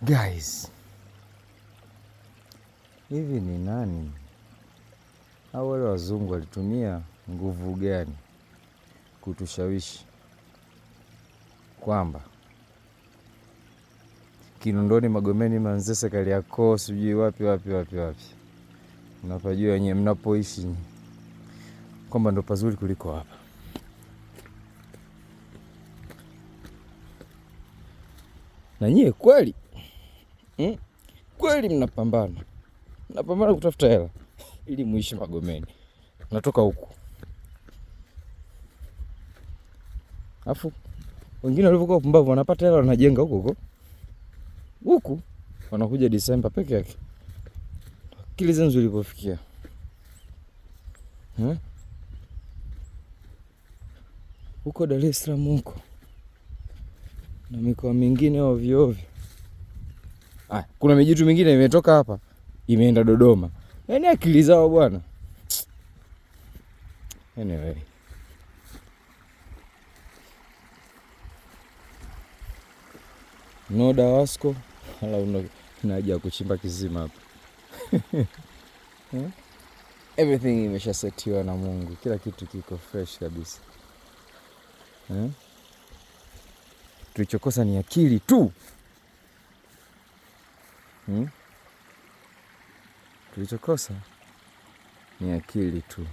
Guys, hivi ni nani au wale wazungu walitumia nguvu gani kutushawishi kwamba Kinondoni, Magomeni, Manzese, Kariakoo, sijui wapi mnapajua wenyewe mnapoishi kwamba ndo pazuri kuliko hapa? Na nyie kweli kweli mnapambana kutafuta hela ili muishi Magomeni, natoka huku. Afu wengine walivyokuwa pumbavu wanapata hela wanajenga huku wanakuja Disemba peke yake. Akili zenu zilipofikia huko Dar es Salaam huko na mikoa mingine ovyo. Kuna mijitu mingine imetoka hapa imeenda Dodoma. Yaani akili zao bwana. Anyway, no Dawasco hala unaja kuchimba kizima hapa. Everything imeshasetiwa na Mungu. Kila kitu kiko fresh kabisa. Tulichokosa ni akili tu. Tulichokosa ni akili tu.